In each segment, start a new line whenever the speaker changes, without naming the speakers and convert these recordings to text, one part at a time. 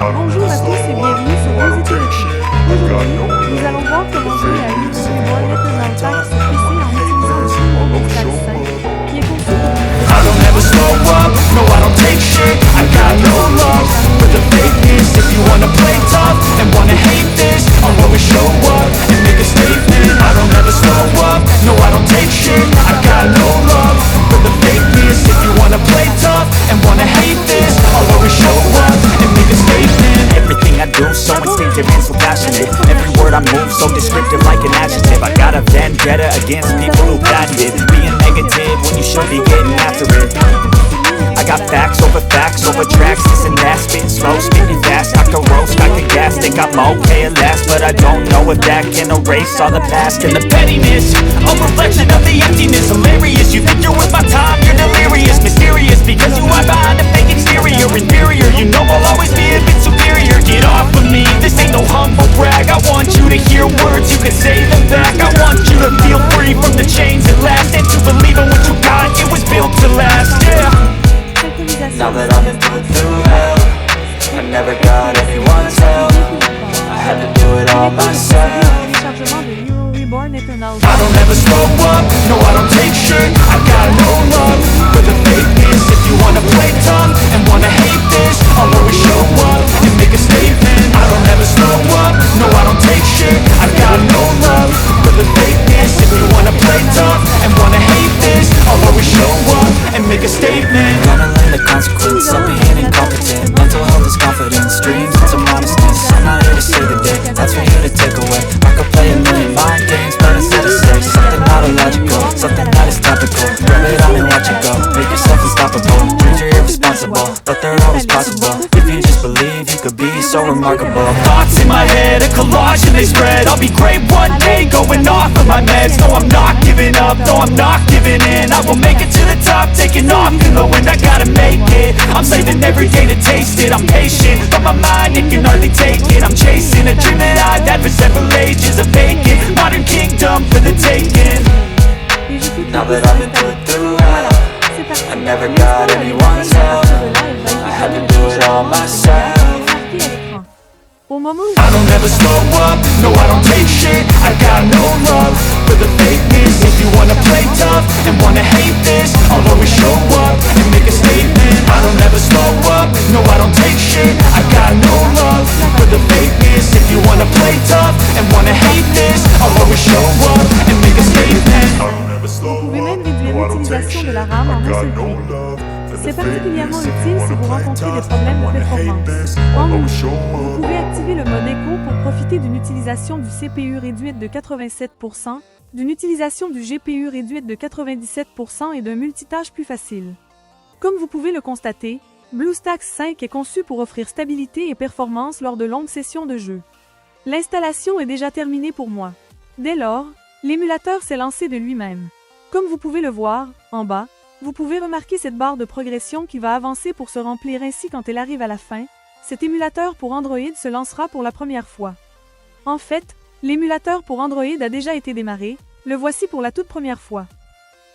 Bonjour à tous et bienvenue sur Musique Électrique. Aujourd'hui, nous allons voir comment jouer à Hero Reborn Eternal Pack sur PC en utilisant le Sumo BlueStacks 5, qui est conçu pour
I don't ever slow up, no I don't take shit. I got no love for the fakeness. If you wanna play tough and wanna hate this, I'll always show up and make a statement. I don't ever slow up, no I don't take shit. I got no love for the fakeness. If you wanna play tough and wanna hate this, I'll always show up and make a statement. Everything I do so instinctive and so passionate. Every word I move so descriptive like an adjective. I got a vendetta against people who patented being negative when you should be getting after it. I got facts over tracks, this and that, spitting slow, spitting fast. I can roast, I can gas, think I'm okay at last, but I don't know if that can erase all the past and the pettiness. A reflection of the emptiness, hilarious. You think you're worth my time, you're delirious, mysterious, because you hide behind a fake exterior, inferior. You know I'll always be a bit superior. Get off of me, this ain't no humble brag. I want you to hear words, you can say them back. I want you to feel free from the chains at last, and to believe in what you got, it was built to last, yeah.
Now that I've been put through hell, I never got anyone's help. I had to do it all myself.
I don't ever slow up, no I don't take shit. I got no love for the fakeness. If you wanna play tough and wanna hate this, I'll always show up and make a statement. I don't ever slow up, no I don't take shit. I got no love for the fakeness. If you wanna play tough and wanna hate this, I'll always show up and make a statement.
Gonna learn the consequence of being incompetent. Mental health is confidence, dreams and some honestness. I'm not here to save the day, that's for you to take away. I could play a million mind games, but instead of say something not illogical, something that is topical. Rub it on and watch it go, make yourself unstoppable. Dreams are irresponsible, but they're always possible. If you just believe, you could be so remarkable.
Thoughts in my head, a collage and they spread. I'll be great one day, going off of my meds. No, I'm not giving up, no, I'm not giving in. I will make it to the top, taking off in the wind. I gotta make it, I'm saving every day to taste it. I'm patient, but my mind, it can hardly take it. I'm chasing a dream that I've had for several ages. A vacant, modern kingdom for the taking.
Now that I've been put through hell, I never got anyone's help. I had to do it all myself.
I don't ever slow up, no I don't take shit. I got no love for the fakeness. If you wanna play tough and wanna hate this, I'll always show up and make a statement. I don't ever slow up, no I don't take shit. I got no love for the fakeness. If you wanna play tough and wanna hate this, I'll always show up and make a statement.
Vous pouvez même réduire l'utilisation de la RAM en un seul clic. C'est particulièrement utile si vous rencontrez des problèmes de performance. En outre, vous pouvez activer le mode écho pour profiter d'une utilisation du CPU réduite de 87%, d'une utilisation du GPU réduite de 97% et d'un multitâche plus facile. Comme vous pouvez le constater, BlueStacks 5 est conçu pour offrir stabilité et performance lors de longues sessions de jeu. L'installation est déjà terminée pour moi. Dès lors, l'émulateur s'est lancé de lui-même. Comme vous pouvez le voir, en bas, vous pouvez remarquer cette barre de progression qui va avancer pour se remplir ainsi quand elle arrive à la fin. Cet émulateur pour Android se lancera pour la première fois. En fait, l'émulateur pour Android a déjà été démarré, le voici pour la toute première fois.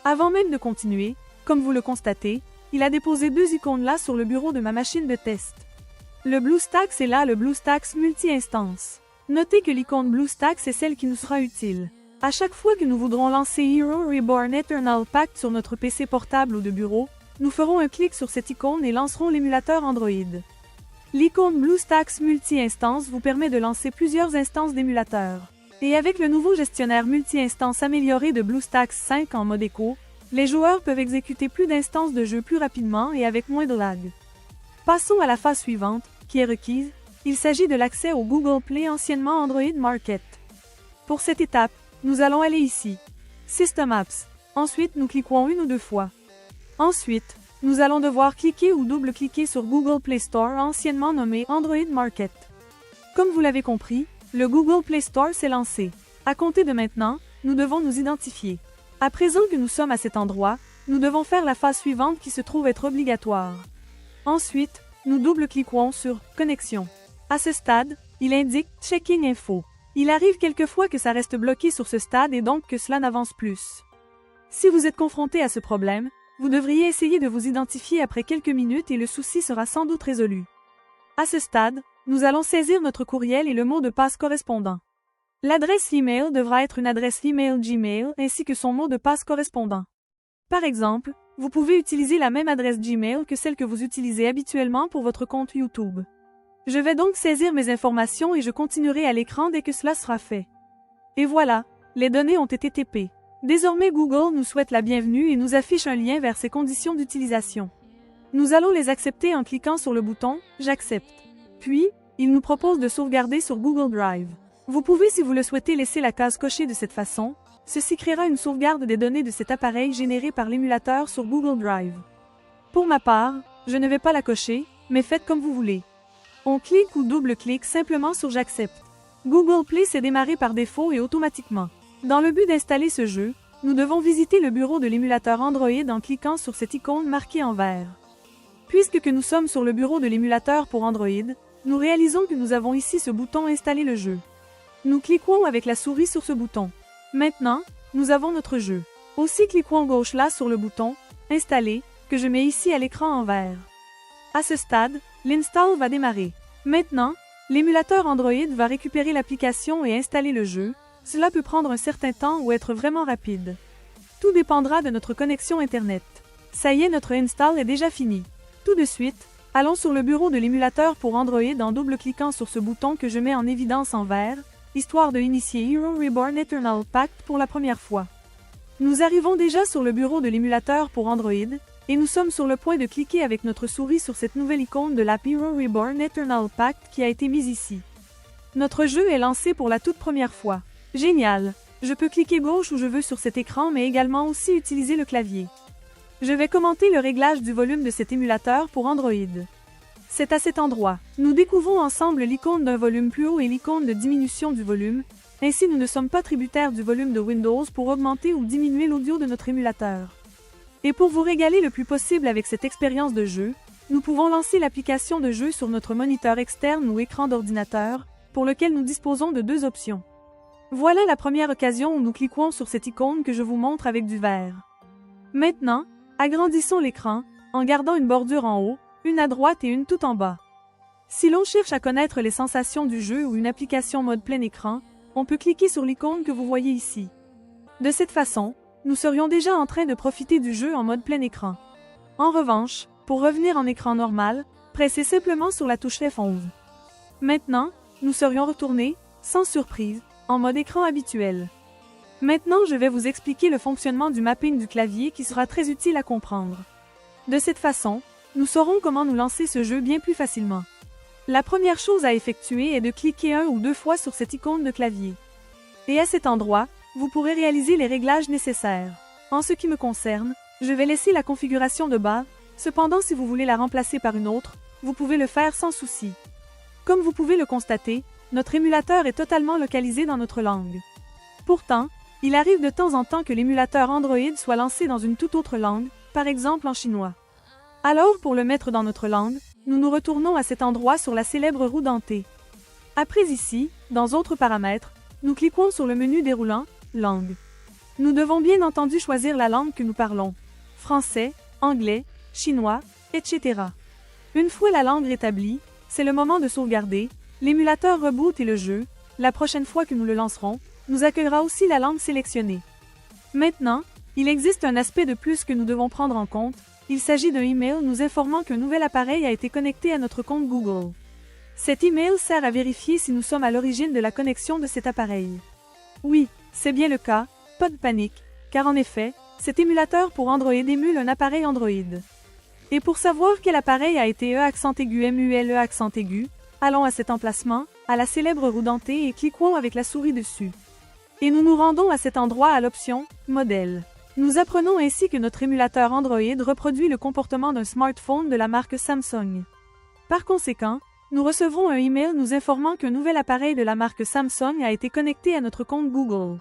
Avant même de continuer, comme vous le constatez, il a déposé deux icônes là sur le bureau de ma machine de test. Le BlueStacks est là, le BlueStacks multi-instance. Notez que l'icône BlueStacks est celle qui nous sera utile. À chaque fois que nous voudrons lancer Hero Reborn Eternal Pack sur notre PC portable ou de bureau, nous ferons un clic sur cette icône et lancerons l'émulateur Android. L'icône BlueStacks multi-instance vous permet de lancer plusieurs instances d'émulateurs. Et avec le nouveau gestionnaire multi-instance amélioré de BlueStacks 5 en mode écho, les joueurs peuvent exécuter plus d'instances de jeu plus rapidement et avec moins de lag. Passons à la phase suivante, qui est requise. Il s'agit de l'accès au Google Play, anciennement Android Market. Pour cette étape, nous allons aller ici. System Apps. Ensuite, nous cliquerons une ou deux fois. Ensuite, nous allons devoir cliquer ou double-cliquer sur Google Play Store, anciennement nommé Android Market. Comme vous l'avez compris, le Google Play Store s'est lancé. À compter de maintenant, nous devons nous identifier. À présent que nous sommes à cet endroit, nous devons faire la phase suivante qui se trouve être obligatoire. Ensuite, nous double-cliquerons sur « Connexion ». À ce stade, il indique « Checking Info ». Il arrive quelquefois que ça reste bloqué sur ce stade et donc que cela n'avance plus. Si vous êtes confronté à ce problème, vous devriez essayer de vous identifier après quelques minutes et le souci sera sans doute résolu. À ce stade, nous allons saisir notre courriel et le mot de passe correspondant. L'adresse email devra être une adresse email Gmail ainsi que son mot de passe correspondant. Par exemple, vous pouvez utiliser la même adresse Gmail que celle que vous utilisez habituellement pour votre compte YouTube. Je vais donc saisir mes informations et je continuerai à l'écran dès que cela sera fait. Et voilà, les données ont été TP. Désormais Google nous souhaite la bienvenue et nous affiche un lien vers ses conditions d'utilisation. Nous allons les accepter en cliquant sur le bouton « J'accepte ». Puis, il nous propose de sauvegarder sur Google Drive. Vous pouvez si vous le souhaitez laisser la case cochée de cette façon, ceci créera une sauvegarde des données de cet appareil générée par l'émulateur sur Google Drive. Pour ma part, je ne vais pas la cocher, mais faites comme vous voulez. On clique ou double-clique simplement sur « J'accepte ». Google Play s'est démarré par défaut et automatiquement. Dans le but d'installer ce jeu, nous devons visiter le bureau de l'émulateur Android en cliquant sur cette icône marquée en vert. Puisque nous sommes sur le bureau de l'émulateur pour Android, nous réalisons que nous avons ici ce bouton « Installer le jeu ». Nous cliquons avec la souris sur ce bouton. Maintenant, nous avons notre jeu. Aussi cliquons gauche là sur le bouton « Installer » que je mets ici à l'écran en vert. À ce stade, l'install va démarrer. Maintenant, l'émulateur Android va récupérer l'application et installer le jeu. Cela peut prendre un certain temps ou être vraiment rapide. Tout dépendra de notre connexion Internet. Ça y est, notre install est déjà fini. Tout de suite, allons sur le bureau de l'émulateur pour Android en double-cliquant sur ce bouton que je mets en évidence en vert, histoire de initier Hero Reborn Eternal Pact pour la première fois. Nous arrivons déjà sur le bureau de l'émulateur pour Android, et nous sommes sur le point de cliquer avec notre souris sur cette nouvelle icône de l'app Hero Reborn Eternal Pact qui a été mise ici. Notre jeu est lancé pour la toute première fois. Génial! Je peux cliquer gauche où je veux sur cet écran mais également aussi utiliser le clavier. Je vais commenter le réglage du volume de cet émulateur pour Android. C'est à cet endroit. Nous découvrons ensemble l'icône d'un volume plus haut et l'icône de diminution du volume. Ainsi, nous ne sommes pas tributaires du volume de Windows pour augmenter ou diminuer l'audio de notre émulateur. Et pour vous régaler le plus possible avec cette expérience de jeu, nous pouvons lancer l'application de jeu sur notre moniteur externe ou écran d'ordinateur, pour lequel nous disposons de deux options. Voilà la première occasion où nous cliquons sur cette icône que je vous montre avec du vert. Maintenant, agrandissons l'écran, en gardant une bordure en haut, une à droite et une tout en bas. Si l'on cherche à connaître les sensations du jeu ou une application mode plein écran, on peut cliquer sur l'icône que vous voyez ici. De cette façon, nous serions déjà en train de profiter du jeu en mode plein écran. En revanche, pour revenir en écran normal, pressez simplement sur la touche F11. Maintenant, nous serions retournés, sans surprise, en mode écran habituel. Maintenant, je vais vous expliquer le fonctionnement du mapping du clavier qui sera très utile à comprendre. De cette façon, nous saurons comment nous lancer ce jeu bien plus facilement. La première chose à effectuer est de cliquer un ou deux fois sur cette icône de clavier. Et à cet endroit, vous pourrez réaliser les réglages nécessaires. En ce qui me concerne, je vais laisser la configuration de base, cependant si vous voulez la remplacer par une autre, vous pouvez le faire sans souci. Comme vous pouvez le constater, notre émulateur est totalement localisé dans notre langue. Pourtant, il arrive de temps en temps que l'émulateur Android soit lancé dans une toute autre langue, par exemple en chinois. Alors, pour le mettre dans notre langue, nous nous retournons à cet endroit sur la célèbre roue dentée. Après ici, dans Autres paramètres, nous cliquons sur le menu déroulant « Langue ». Nous devons bien entendu choisir la langue que nous parlons. Français, anglais, chinois, etc. Une fois la langue rétablie, c'est le moment de sauvegarder, l'émulateur reboot et le jeu, la prochaine fois que nous le lancerons, nous accueillera aussi la langue sélectionnée. Maintenant, il existe un aspect de plus que nous devons prendre en compte. Il s'agit d'un email nous informant qu'un nouvel appareil a été connecté à notre compte Google. Cet email sert à vérifier si nous sommes à l'origine de la connexion de cet appareil. Oui, c'est bien le cas, pas de panique, car en effet, cet émulateur pour Android émule un appareil Android. Et pour savoir quel appareil a été MULE, allons à cet emplacement, à la célèbre roue dentée et cliquons avec la souris dessus. Et nous nous rendons à cet endroit à l'option « Modèle ». Nous apprenons ainsi que notre émulateur Android reproduit le comportement d'un smartphone de la marque Samsung. Par conséquent, nous recevrons un email nous informant qu'un nouvel appareil de la marque Samsung a été connecté à notre compte Google.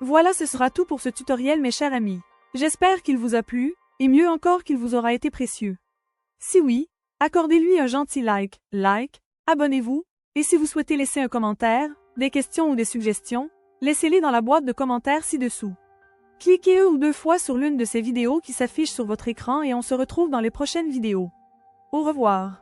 Voilà, ce sera tout pour ce tutoriel mes chers amis. J'espère qu'il vous a plu, et mieux encore qu'il vous aura été précieux. Si oui, accordez-lui un gentil like, abonnez-vous, et si vous souhaitez laisser un commentaire, des questions ou des suggestions, laissez-les dans la boîte de commentaires ci-dessous. Cliquez 1 ou 2 fois sur l'une de ces vidéos qui s'affichent sur votre écran et on se retrouve dans les prochaines vidéos. Au revoir.